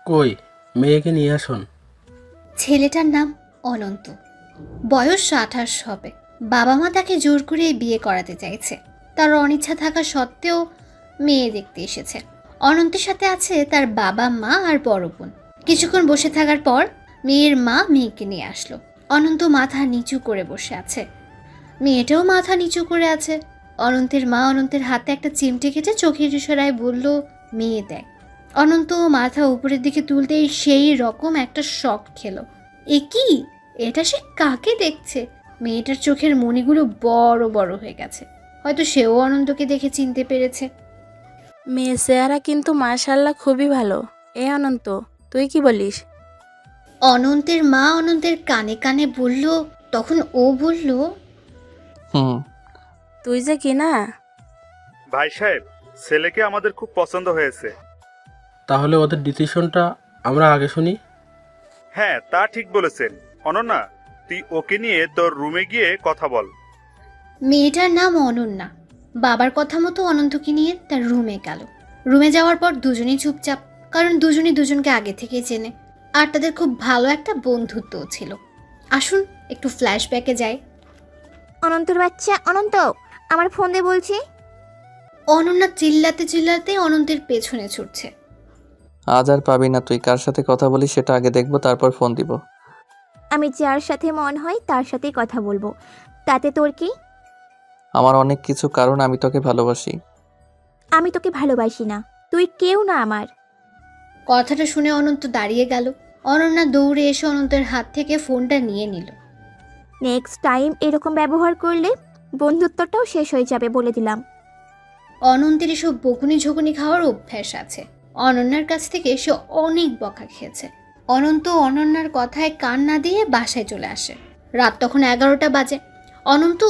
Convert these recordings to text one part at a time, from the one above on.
কই, মেয়েকে নিয়ে আসুন। ছেলেটার নাম অনন্ত। বয়স 28 হবে। বাবা মা তাকে জোর করে বিয়ে করাতে চাইছে। তার অনিচ্ছা থাকা সত্ত্বেও মেয়ে দেখতে এসেছে। অনন্তের সাথে আছে তার বাবা মা আর বড় বোন। কিছুক্ষণ বসে থাকার পর মেয়ের মা মেয়েকে নিয়ে আসলো। অনন্ত মাথা নিচু করে বসে আছে, মেয়েটাও মাথা নিচু করে আছে। অনন্তের মা অনন্তের হাতে একটা চিমটে কেটে চোখের ইশারায় বলল, মেয়ে দেখ। অনন্ত মাথা উপরের দিকে তুলতেই সেই রকম একটা শক খেলো। এ কি, এটা সে কাকে দেখছে? মেয়েটার চোখের মণিগুলো বড় বড় হয়ে গেছে। হয়তো সেও অনন্তকে দেখে চিনতে পেরেছে। মেয়ে চেহারা কিন্তু মাশাল্লাহ খুবই ভালো। এ অনন্ত, তুই কি বলিস? অনন্তের মা অনন্তের কানে কানে বলল। তখন ও বলল, হুম। তুই যে কি না। ভাই সাহেব, ছেলেকে আমাদের খুব পছন্দ হয়েছে। তাহলে ওদের ডিসিশনটা আমরা আগে শুনি। হ্যাঁ, তা ঠিক বলেছেন। অনন্যা, তুই ওকে নিয়ে তোর রুমে গিয়ে কথা বল। মেয়েটার নাম অনন্যা। বাবার কথা মতো অনন্তকে নিয়ে তার রুমে গেল। রুমে যাওয়ার পর দুজনেই চুপচাপ, কারণ দুজনই দুজনকে আগে থেকে চেনে আর তাদের খুব ভালো একটা বন্ধুত্বও ছিল। আসুন একটু ফ্ল্যাশব্যাকে যাই। অনন্তর বাচ্চা, অনন্ত আমার ফোন দে বলছি। অনন্যা চিল্লাতে চিল্লাতে অনন্তের পেছনে ছুটছে। আজ আর পাবি না, তুই কার সাথে কথা বলিস সেটা আগে দেখবো, তারপর ফোন দিব। আমি যার সাথে মন হয় তার সাথেই কথা বলবো, তাতে তোর কি? আমার অনেক কিছু কারণ, আমি তোকে ভালোবাসি। আমি তোকে ভালোবাসি না, তুই কেউ না আমার। কথাটা শুনে অনন্ত দাঁড়িয়ে গেল। অনন্যা দৌড়ে এসে অনন্তের হাত থেকে ফোনটা নিয়ে নিল। নেক্সট টাইম এরকম ব্যবহার করলে বন্ধুত্বটাও শেষ হয়ে যাবে বলে দিলাম। অনন্তের এসব বকুনি ঝকুনি খাওয়ার অভ্যাস আছে। অনন্যার কাছ থেকে সে অনেক বকা খেয়েছে। অনন্ত অনন্যার কথায় কান না দিয়ে বাসায় চলে আসে। রাত তখন 11টা বাজে। অনন্ত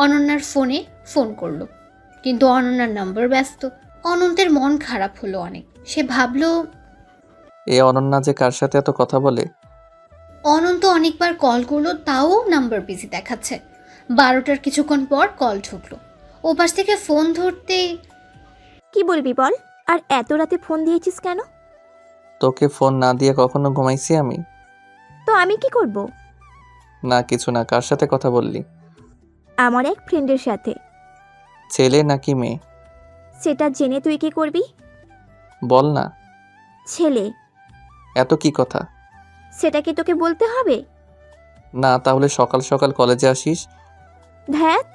অনন্যার ফোনে ফোন করলো, কিন্তু অনন্যার নম্বর ব্যস্ত। অনন্তের মন খারাপ হলো অনেক। সে ভাবলো, এ অনন্যা যে কার সাথে এত কথা বলে। অনন্ত অনেকবার কল করলো, তাও নাম্বার বিজি দেখাচ্ছে। 12টার কিছুক্ষণ পর কল ঢুকলো। ওপাশ থেকে ফোন ধরতেই, কি বলবি বল, আর এত রাতে ফোন দিয়েছিস কেন? তোকে ফোন না দিয়ে কখনো ঘুমাইছি আমি? তো আমি কি করব? না কিছু না, কার সাথে কথা বললি? আমার এক ফ্রেন্ডের সাথে। ছেলে নাকি মেয়ে? সেটা জেনে তুই কি করবি? বল না। ছেলে। এত কি কথা? সেটা কি তোকে বলতে হবে? না, তাহলে সকাল সকাল কলেজে আসিস। ধ্যাত।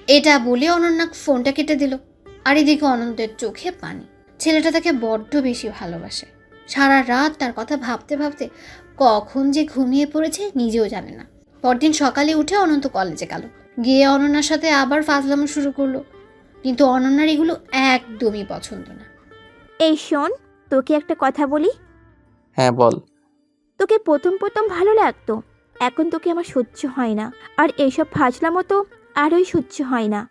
এটা বলে অনন্যা ফোনটা কেটে দিল। আর এদিকে অনন্তের চোখে পানি। ছেলেটা তাকে বড্ড বেশি ভালোবাসে। সারা রাত তার কথা ভাবতে ভাবতে কখন যে ঘুমিয়ে পড়েছে নিজেও জানে না। পরদিন সকালে উঠে অনন্ত কলেজে গেল। গিয়ে অনন্যার সাথে আবার ফাজলামো শুরু করলো। কিন্তু অনন্যার এগুলো একদমই পছন্দ না। এই শোন, তোকে একটা কথা বলি। হ্যাঁ বল। তোকে প্রথম প্রথম ভালো লাগতো, এখন তোকে আমার সহ্য হয় না। আর এইসব ফাজলামো তো আরোই সহ্য হয় না।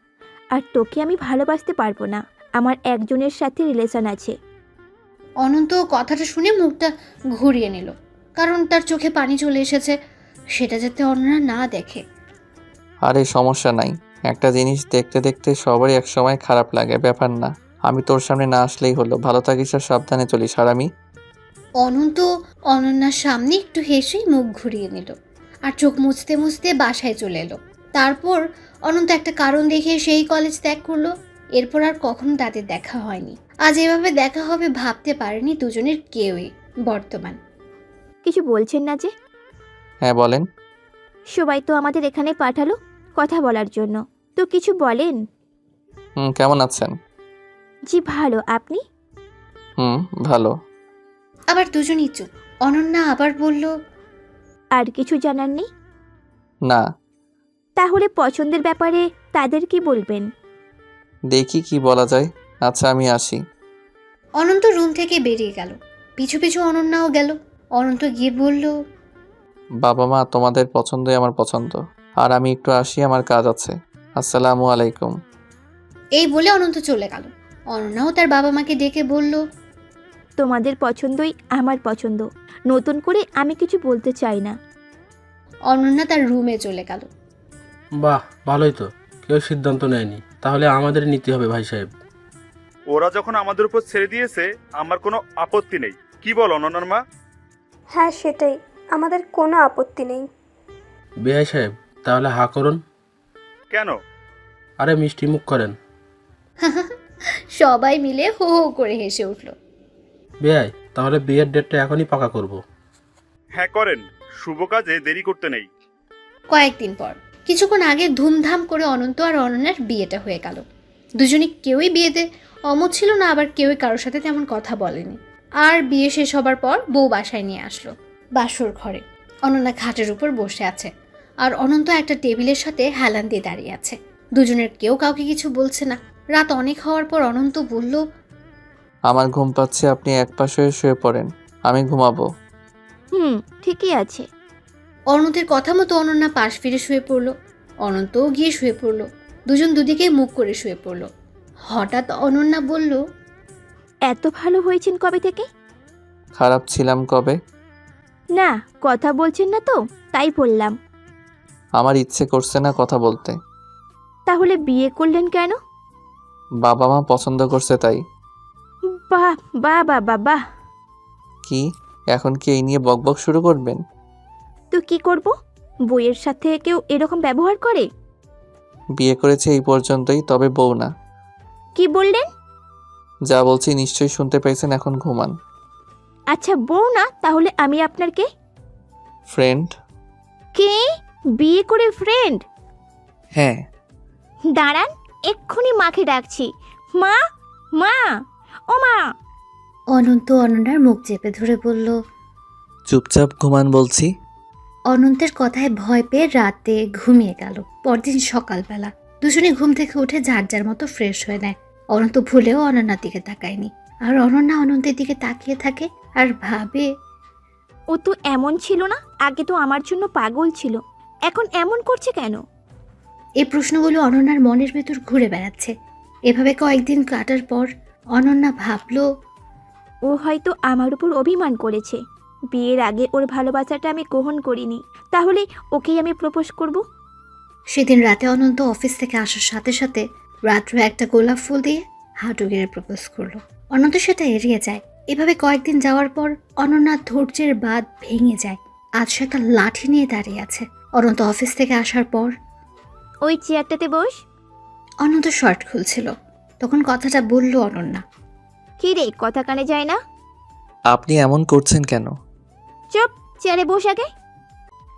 আর তোকে আমি ভালোবাসতে পারবো না। আমার একজনের সাথে রিলেশন আছে। অনন্ত কথাটা শুনে মুখটা ঘুরিয়ে নিল, কারণ তার চোখে পানি চলে এসেছে। সেটা যাতে অনন্যা না দেখে। আরে সমস্যা নাই, একটা জিনিস দেখতে দেখতে সবারই এক সময় খারাপ লাগে, ব্যাপার না। আমি তোর সামনে না আসলেই হলো। ভালো থাকিস আর সাবধানে চলিস। আর আমি? অনন্ত অনন্যার সামনে একটু হেসেই মুখ ঘুরিয়ে নিল আর চোখ মুছতে মুছতে বাসায় চলে এলো। তারপর অনন্ত একটা কারণ দেখে সেই কলেজ ত্যাগ করলো। এরপর আর কখনো তাদের দেখা হয়নি। আজ এভাবে দেখা হবে ভাবতে পারেনি দুজনের কেউই। বর্তমান কিছু বলছেন না যে? হ্যাঁ বলেন। সবাই তো আমাদের এখানে পাঠালো কথা বলার জন্য, তো কিছু বলেন। কেমন আছেন? জি ভালো, আপনি? ভালো। আবার দুজনই চুপ। অনন্যা আবার বলল, আর কিছু জানার নেই? না। তাহলে পছন্দের ব্যাপারে তাদের কি বলবেন? দেখি কি বলা যায়। আচ্ছা আমি আসি। অনন্ত রুম থেকে বেরিয়ে গেল। পিছু পিছু অনন্যাও গেল। অনন্ত গিয়ে বলল, বাবা মা তোমাদের পছন্দই আমার পছন্দ। আর আমি একটু আসি, আমার কাজ আছে। আসসালামু আলাইকুম। এই বলে অনন্ত চলে গেল। অনন্যাও তার বাবা মাকে ডেকে বলল, তোমাদের পছন্দই আমার পছন্দ, নতুন করে আমি কিছু বলতে চাই না। অনন্যা তার রুমে চলে গেল। বাহ, ভালোই তো, কেউ সিদ্ধান্ত নেয়নি, তাহলে আমাদের নিতে হবে ভাই সাহেব। ওরা যখন আমাদের উপর ছেড়ে দিয়েছে, আমার কোনো আপত্তি নেই। কি বল অনন্যার মা? হ্যাঁ সেটাই, আমাদের কোনো আপত্তি নেই। বেআই সাহেব, তাহলে হা করুন। কেন? আরে মিষ্টি মুখ করেন। সবাই মিলে হো হো করে হেসে উঠল। বেআই, তাহলে বিয়ের ডেটটা এখনই পাকা করব। হ্যাঁ করেন, শুভ কাজে দেরি করতে নেই। কয়েকদিন পর কিছুক্ষণ আগে ধুমধাম করে অনন্ত আর অনন্যার বিয়েটা হয়ে গেল। দুজনই কেউই বিয়েতে অমত ছিল না, আবার কেউই কারোর সাথে তেমন কথা বলেনি। আর বিয়ে শেষ হবার পর বউ বাসায় নিয়ে আসলো। বাসর ঘরে অনন্যা খাটের উপর বসে আছে, আর অনন্ত একটা টেবিলের সাথে হেলান দিয়ে দাঁড়িয়ে আছে। দুজনের কেউ কাউকে কিছু বলছে না। রাত অনেক হওয়ার পর অনন্ত বলল, আমার ঘুম পাচ্ছে, আপনি একপাশ হয়ে শুয়ে পড়েন, আমি ঘুমাবো। ঠিকই আছে। অনন্তের কথা মতো অনন্যা পাশ ফিরে শুয়ে পড়ল। অনন্তও গিয়ে শুয়ে পড়ল। দুজন দুদিকে মুখ করে শুয়ে পড়ল। হঠাৎ অনন্যা বলল, এত ভালো হয়েছেন কবে থেকে? খারাপ ছিলাম কবে? না, কথা বলছেন না তো, তাই বললাম। আমার ইচ্ছে করছে না কথা বলতে। তাহলে বিয়ে করলেন কেন? বাবা মা পছন্দ করছে তাই। বাহ বাহ বাহ বাহ বাহ। কি এখন কি এই নিয়ে বকবক শুরু করবেন? তো কি করব? বইয়ের সাথে কেউ এরকম ব্যবহার করে? বিয়ে করেছে এই পর্যন্তই, তবে বউ না। কি বললেন? যা বলছি নিশ্চয়ই শুনতে পেয়েছেন, এখন ঘুমান। আচ্ছা বউ না, তাহলে আমি আপনার কে? ফ্রেন্ড। কে? বিয়ে করে ফ্রেন্ড? হ্যাঁ। দাঁড়ান, এক্ষুনি মাকে ডাকছি। মা, মা, ও মা। অনন্ত অনন্যার মুখ চেপে ধরে বলল। চুপচাপ ঘুমান বলছি। অনন্তের কথায় ভয় পেয়ে রাতে ঘুমিয়ে গেল। পরদিন সকালবেলা দুজনে ঘুম থেকে উঠে যার যার মতো ফ্রেশ হয়ে নেয়। অনন্ত ভুলেও অনন্যার দিকে তাকায়নি, আর অনন্যা অনন্তের দিকে তাকিয়ে থাকে আর ভাবে, ও তো এমন ছিল না, আগে তো আমার জন্য পাগল ছিল, এখন এমন করছে কেন? এই প্রশ্নগুলো অনন্যার মনের ভেতর ঘুরে বেড়াচ্ছে। এভাবে কয়েকদিন কাটার পর অনন্যা ভাবল, ও হয়তো আমার উপর অভিমান করেছে। বিয়ের আগে ওর ভালোবাসাটা আমি গ্রহণ করিনি, তাহলে ওকেই আমি প্রপোজ করব। সেদিন রাতে অনন্ত অফিস থেকে আসার সাথে সাথে রাত্রে একটা গোলাপ ফুল দিয়ে হাঁটু গেড়ে প্রপোজ করলো। অনন্ত সেটা এড়িয়ে যায়। এভাবে কয়েকদিন যাওয়ার পর অনন্যার ধৈর্যের বাঁধ ভেঙে যায়। আজ সে একটা লাঠি নিয়ে দাঁড়িয়ে আছে। অনন্ত অফিস থেকে আসার পর ওই চেয়ারটাতে বস। অনন্ত শার্ট খুলছিল, তখন কথাটা বলল অনন্যা। কি রে, কথা কানে যায় না? আপনি এমন করছেন কেন? চুপ, চেয়ারে বস আগে।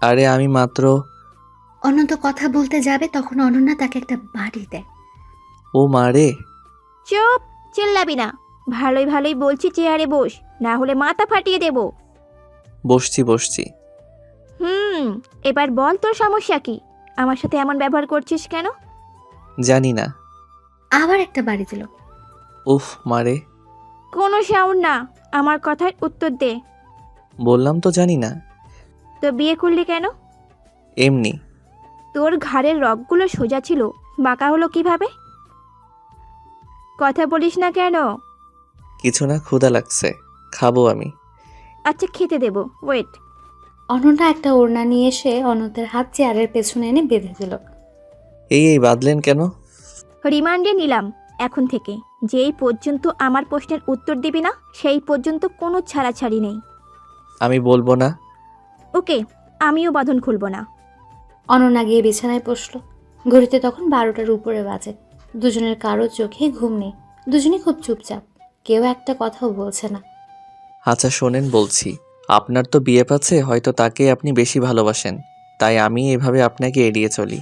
আরে আমি মাত্র। অনন্ত কথা বলতে যাবে তখন অনন্যা তাকে একটা বাড়ি দেয়। ও মারে। চুপ, চিল্লাবি না। ভালোই ভালোই বলছি চেয়ারে বস, না হলে মাথা ফাটিয়ে দেব। বসছি বসছি। এবার বল তোর সমস্যা কি? আমার সাথে এমন ব্যবহার করছিস কেন? জানি না। আবার একটা বাড়ি দিল। উফ মারে। কোনো সাউন্ড না, আমার কথার উত্তর দে। বললাম তো জানি না। তো বিয়ে করলি কেন? এমনি। তোর ঘাড়ের রগগুলো সোজা ছিল, বাঁকা হলো কিভাবে? কথা বলিস না কেন? কিছু না, ক্ষুধা লাগছে, খাবো আমি। আচ্ছা খেতে দেব, ওয়েট। অনন্যা একটা ওড়না নিয়ে এসে অনন্তের হাত চেয়ারের পেছনে এনে বেঁধে দিল। এই বাঁধলেন কেন? রিমান্ডে নিলাম এখন থেকে। যেই পর্যন্ত আমার প্রশ্নের উত্তর দিবি না, সেই পর্যন্ত কোনো ছাড়াছাড়ি নেই। আমি বলবো না। ওকে, আমিও বাঁধন খুলব না। অনন্যা গিয়ে বিছানায় বসল। ঘড়িতে তখন 12টার উপরে বাজে। দুজনের কারো চোখে ঘুম নেই। দুজনেই খুব চুপচাপ, কেউ একটা কথাও বলছে না। আচ্ছা শোনেন বলছি, আপনার তো বিয়ে পাচ্ছে, হয়তো তাকে আপনি বেশি ভালোবাসেন, তাই আমি এভাবে আপনাকে এড়িয়ে চলি।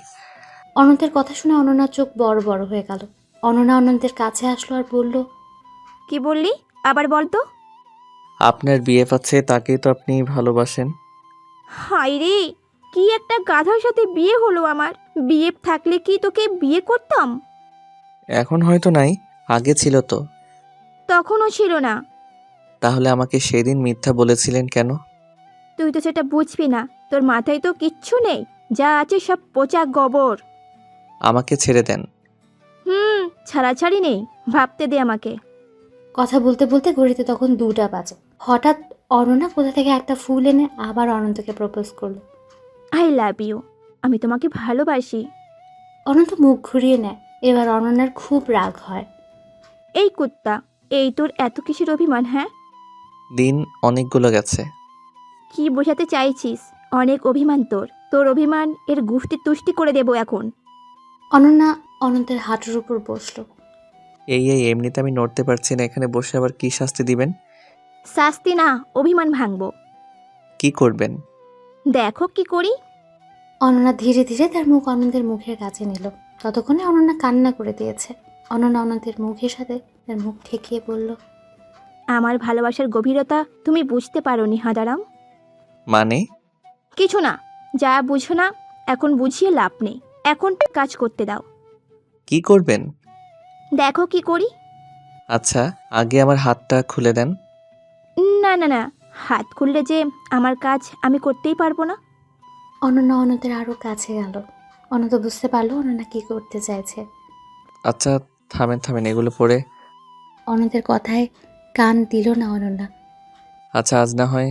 অনন্তের কথা শুনে অনন্যার চোখ বড় বড় হয়ে গেল। অনন্যা অনন্তের কাছে আসলো আর বলল, কি বললি? আবার বল তো। আপনার বিয়ে পাচ্ছে, তাকে তো আপনি ভালোবাসেন। হায় রে, কি একটা গাধার সাথে বিয়ে হলো আমার। বিয়ে থাকলে কি তোকে বিয়ে করতাম? এখন হয়তো নাই, আগে ছিল তো। তখনও ছিল না। তাহলে আমাকে সেদিন মিথ্যা বলেছিলেন কেন? তুই তো সেটা বুঝবি না, তোর মাথায় তো কিচ্ছু নেই, যা আছে সব পচা গোবর। আমাকে ছেড়ে দেন। ছাড়াছাড়ি নেই, ভাবতে দে আমাকে। কথা বলতে বলতে ঘড়িতে তখন 2টা বাজে। হঠাৎ অনন্যা কোথা থেকে একটা ফুল এনে আবার অনন্তকে প্রপোজ করলো। আই লাভ ইউ, আমি তোমাকে ভালোবাসি। অনন্ত মুখ ঘুরিয়ে নেয়। এবার অনন্যার খুব রাগ হয়। এই কুত্তা, এই তোর এত কিসের অভিমান? হ্যাঁ, দিন অনেকগুলো গেছে। কি বোঝাতে চাইছিস? অনেক অভিমান তোর। তোর অভিমান এর গুষ্টি তুষ্টি করে দেবো এখন। অনন্যা অনন্তের হাঁটুর উপর বসলো। এই এমনিতে আমি নড়তে পারছি না, এখানে বসে আবার কি শাস্তি দিবেন? শাস্তি না, অভিমান ভাঙবো। কি করবেন? দেখো কি করি। অনন্যা ধীরে ধীরে তার মুখ অনন্তের মুখের কাছে নিল। ততক্ষণে অনন্যা কান্না করে দিয়েছে। অনন্যা অনন্তের মুখের সাথে তার মুখ ঠেকিয়ে বলল, আমার ভালোবাসার গভীরতা তুমি বুঝতে পারোনি হাঁদারাম। মানে? কিছু না, যা বুঝো না এখন বুঝিয়ে লাভ নেই। এখন কাজ করতে দাও। কি করবেন? দেখো কি করি। আচ্ছা, আগে আমার হাতটা খুলে দেন। না না না, হাত খুললে যে আমার কাজ আমি করতেই পারবো না। অনন্যা অনন্তের আরও কাছে গেল। অনন্ত বুঝতে পারলো অনন্যা কি করতে চাইছে। আচ্ছা থামেন, এগুলো পরে। অনন্তের কথায় কান দিল না অনন্যা। আচ্ছা আজ না হয়।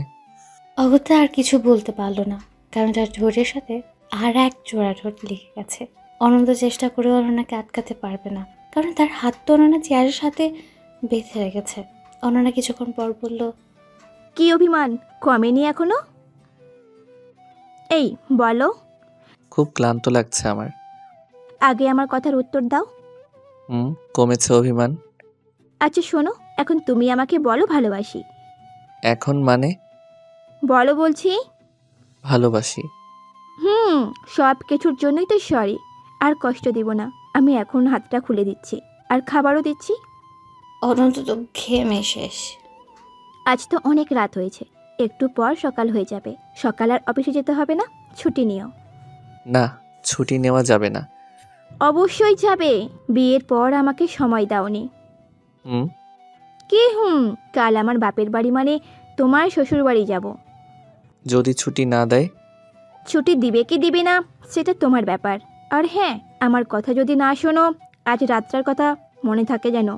অগত্যা আর কিছু বলতে পারলো না, কারণ তার ঠোঁটের সাথে আর এক জোড়া ঠোঁট লেগে গেছে। অনন্ত চেষ্টা করে অনন্যাকে আটকাতে পারবে না, কারণ তার হাত তো অনন্যা চেয়ারের সাথে বেঁধে রেখেছে। অনন্যা কিছুক্ষণ পর বলল, কি অভিমান কমেনি এখনো? এই বলো। খুব ক্লান্ত লাগছে আমার। আগে আমার কথার উত্তর দাও। কমেছে অভিমান। আচ্ছা শোনো, এখন তুমি আমাকে বলো ভালোবাসি। এখন মানে? বলো বলছি। ভালোবাসি। সব কিছুর জন্যই তো সরি। আর কষ্ট দিব না। আমি এখন হাতটা খুলে দিচ্ছি, আর খাবারও দিচ্ছি। অনন্ত তো ঘেমে শেষ। আজ তো অনেক রাত হয়েছে, একটু পর সকাল হয়ে যাবে। সকাল আর অফিসে যেতে হবে না, ছুটি নিও। না, ছুটি নেওয়া যাবে না। অবশ্যই যাবে, বিয়ের পর আমাকে সময় দাওনি। হুম। কি কাল আমার বাপের বাড়ি মানে তোমার শ্বশুর বাড়ি যাব। যদি ছুটি না দেয়? ছুটি দিবে কি দিবে না সেটা তোমার ব্যাপার। আর হ্যাঁ, আমার কথা যদি না শোনো, আজ রাতটার কথা মনে থাকে যেন।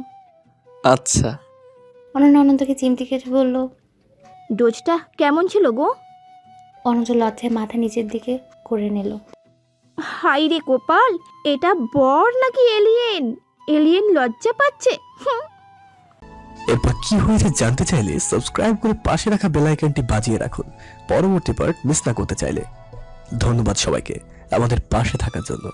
আচ্ছা। অনন্ত অনন্তকে চিমটি কেটে বলল, ডোজটা কেমন ছিল গো? অনন্ত লজ্জায় মাথা নিচের দিকে করে নিল। হাই রে গোপাল, এটা বর নাকি এলিয়েন? এলিয়েন লজ্জা পাচ্ছে। এরপর কি হয়েছে জানতে চাইলে সাবস্ক্রাইব করে পাশে রাখা বেল আইকনটি বাজিয়ে রাখুন পরবর্তী পার্ট মিস না করতে চাইলে। ধন্যবাদ সবাইকে আমাদের পাশে থাকার জন্য।